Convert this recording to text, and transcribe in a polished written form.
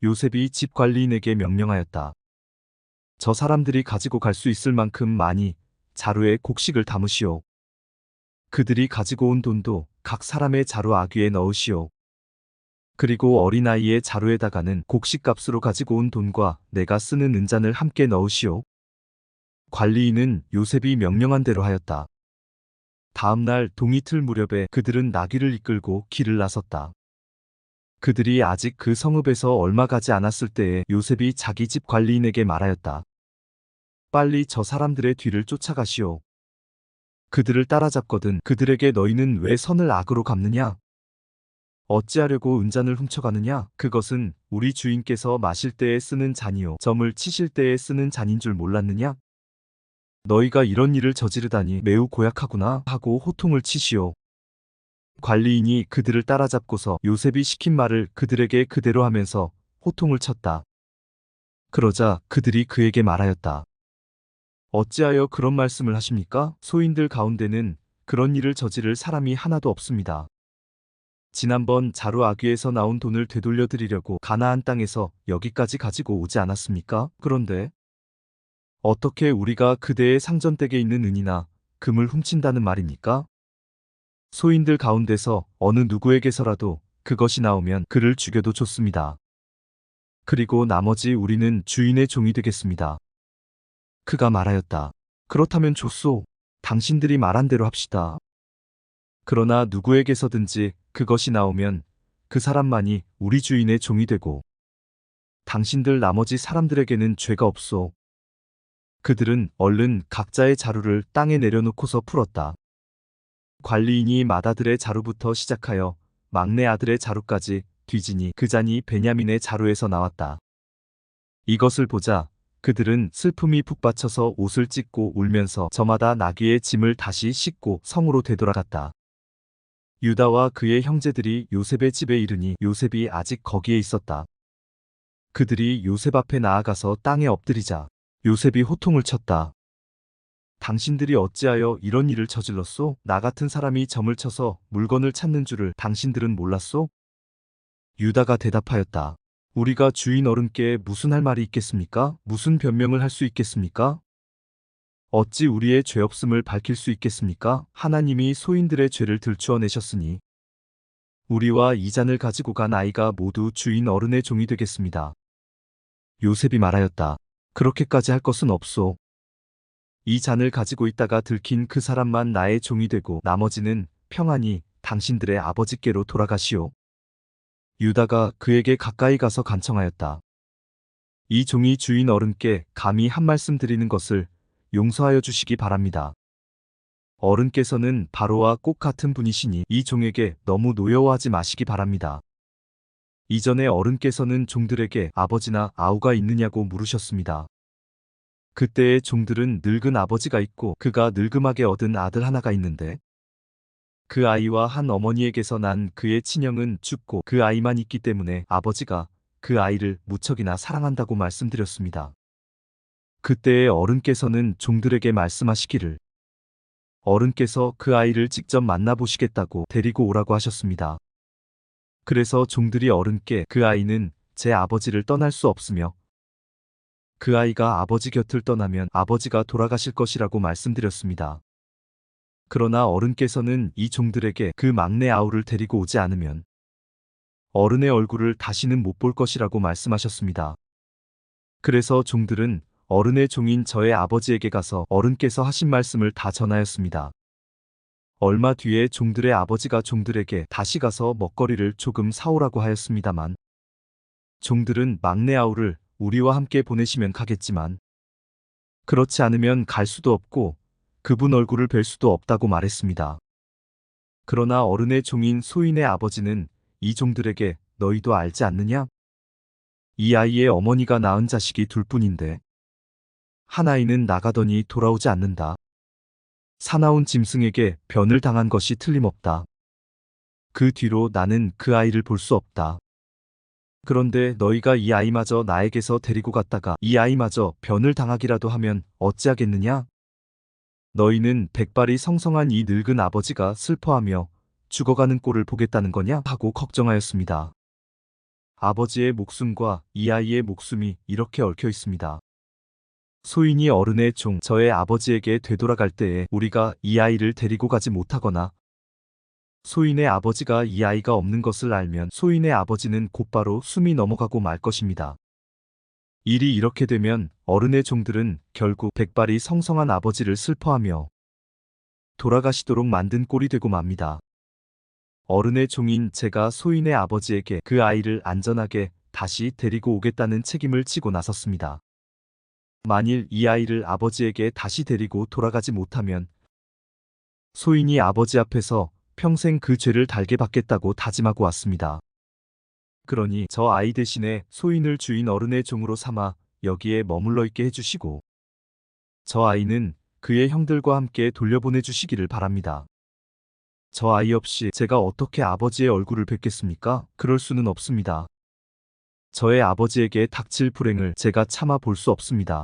요셉이 집 관리인에게 명령하였다. 저 사람들이 가지고 갈 수 있을 만큼 많이 자루에 곡식을 담으시오. 그들이 가지고 온 돈도 각 사람의 자루 아귀에 넣으시오. 그리고 어린아이의 자루에다가는 곡식값으로 가지고 온 돈과 내가 쓰는 은잔을 함께 넣으시오. 관리인은 요셉이 명령한 대로 하였다. 다음 날 동이틀 무렵에 그들은 나귀를 이끌고 길을 나섰다. 그들이 아직 그 성읍에서 얼마 가지 않았을 때에 요셉이 자기 집 관리인에게 말하였다. 빨리 저 사람들의 뒤를 쫓아가시오. 그들을 따라잡거든 그들에게 너희는 왜 선을 악으로 갚느냐? 어찌하려고 은잔을 훔쳐가느냐? 그것은 우리 주인께서 마실 때에 쓰는 잔이요 점을 치실 때에 쓰는 잔인 줄 몰랐느냐? 너희가 이런 일을 저지르다니 매우 고약하구나 하고 호통을 치시오. 관리인이 그들을 따라잡고서 요셉이 시킨 말을 그들에게 그대로 하면서 호통을 쳤다. 그러자 그들이 그에게 말하였다. 어찌하여 그런 말씀을 하십니까? 소인들 가운데는 그런 일을 저지를 사람이 하나도 없습니다. 지난번 자루 아귀에서 나온 돈을 되돌려 드리려고 가나안 땅에서 여기까지 가지고 오지 않았습니까? 그런데 어떻게 우리가 그대의 상전댁에 있는 은이나 금을 훔친다는 말입니까? 소인들 가운데서 어느 누구에게서라도 그것이 나오면 그를 죽여도 좋습니다. 그리고 나머지 우리는 주인의 종이 되겠습니다. 그가 말하였다. 그렇다면 좋소. 당신들이 말한 대로 합시다. 그러나 누구에게서든지 그것이 나오면 그 사람만이 우리 주인의 종이 되고 당신들 나머지 사람들에게는 죄가 없소. 그들은 얼른 각자의 자루를 땅에 내려놓고서 풀었다. 관리인이 맏아들의 자루부터 시작하여 막내 아들의 자루까지 뒤지니 그 잔이 베냐민의 자루에서 나왔다. 이것을 보자 그들은 슬픔이 북받쳐서 옷을 찢고 울면서 저마다 나귀의 짐을 다시 싣고 성으로 되돌아갔다. 유다와 그의 형제들이 요셉의 집에 이르니 요셉이 아직 거기에 있었다. 그들이 요셉 앞에 나아가서 땅에 엎드리자 요셉이 호통을 쳤다. 당신들이 어찌하여 이런 일을 저질렀소? 나 같은 사람이 점을 쳐서 물건을 찾는 줄을 당신들은 몰랐소? 유다가 대답하였다. 우리가 주인 어른께 무슨 할 말이 있겠습니까? 무슨 변명을 할 수 있겠습니까? 어찌 우리의 죄 없음을 밝힐 수 있겠습니까? 하나님이 소인들의 죄를 들추어내셨으니 우리와 이 잔을 가지고 간 아이가 모두 주인 어른의 종이 되겠습니다. 요셉이 말하였다. 그렇게까지 할 것은 없소. 이 잔을 가지고 있다가 들킨 그 사람만 나의 종이 되고 나머지는 평안히 당신들의 아버지께로 돌아가시오. 유다가 그에게 가까이 가서 간청하였다. 이 종이 주인 어른께 감히 한 말씀 드리는 것을 용서하여 주시기 바랍니다. 어른께서는 바로와 꼭 같은 분이시니 이 종에게 너무 노여워하지 마시기 바랍니다. 이전에 어른께서는 종들에게 아버지나 아우가 있느냐고 물으셨습니다. 그때의 종들은 늙은 아버지가 있고 그가 늙음하게 얻은 아들 하나가 있는데 그 아이와 한 어머니에게서 난 그의 친형은 죽고 그 아이만 있기 때문에 아버지가 그 아이를 무척이나 사랑한다고 말씀드렸습니다. 그때의 어른께서는 종들에게 말씀하시기를 어른께서 그 아이를 직접 만나보시겠다고 데리고 오라고 하셨습니다. 그래서 종들이 어른께 그 아이는 제 아버지를 떠날 수 없으며 그 아이가 아버지 곁을 떠나면 아버지가 돌아가실 것이라고 말씀드렸습니다. 그러나 어른께서는 이 종들에게 그 막내 아우를 데리고 오지 않으면 어른의 얼굴을 다시는 못 볼 것이라고 말씀하셨습니다. 그래서 종들은 어른의 종인 저의 아버지에게 가서 어른께서 하신 말씀을 다 전하였습니다. 얼마 뒤에 종들의 아버지가 종들에게 다시 가서 먹거리를 조금 사오라고 하였습니다만 종들은 막내 아우를 우리와 함께 보내시면 가겠지만 그렇지 않으면 갈 수도 없고 그분 얼굴을 뵐 수도 없다고 말했습니다. 그러나 어른의 종인 소인의 아버지는 이 종들에게 너희도 알지 않느냐? 이 아이의 어머니가 낳은 자식이 둘뿐인데 한 아이는 나가더니 돌아오지 않는다. 사나운 짐승에게 변을 당한 것이 틀림없다. 그 뒤로 나는 그 아이를 볼 수 없다. 그런데 너희가 이 아이마저 나에게서 데리고 갔다가 이 아이마저 변을 당하기라도 하면 어찌하겠느냐? 너희는 백발이 성성한 이 늙은 아버지가 슬퍼하며 죽어가는 꼴을 보겠다는 거냐? 하고 걱정하였습니다. 아버지의 목숨과 이 아이의 목숨이 이렇게 얽혀 있습니다. 소인이 어른의 종 저의 아버지에게 되돌아갈 때에 우리가 이 아이를 데리고 가지 못하거나 소인의 아버지가 이 아이가 없는 것을 알면 소인의 아버지는 곧바로 숨이 넘어가고 말 것입니다. 일이 이렇게 되면 어른의 종들은 결국 백발이 성성한 아버지를 슬퍼하며 돌아가시도록 만든 꼴이 되고 맙니다. 어른의 종인 제가 소인의 아버지에게 그 아이를 안전하게 다시 데리고 오겠다는 책임을 지고 나섰습니다. 만일 이 아이를 아버지에게 다시 데리고 돌아가지 못하면 소인이 아버지 앞에서 평생 그 죄를 달게 받겠다고 다짐하고 왔습니다. 그러니 저 아이 대신에 소인을 주인 어른의 종으로 삼아 여기에 머물러 있게 해주시고 저 아이는 그의 형들과 함께 돌려보내 주시기를 바랍니다. 저 아이 없이 제가 어떻게 아버지의 얼굴을 뵙겠습니까? 그럴 수는 없습니다. 저의 아버지에게 닥칠 불행을 제가 참아 볼 수 없습니다.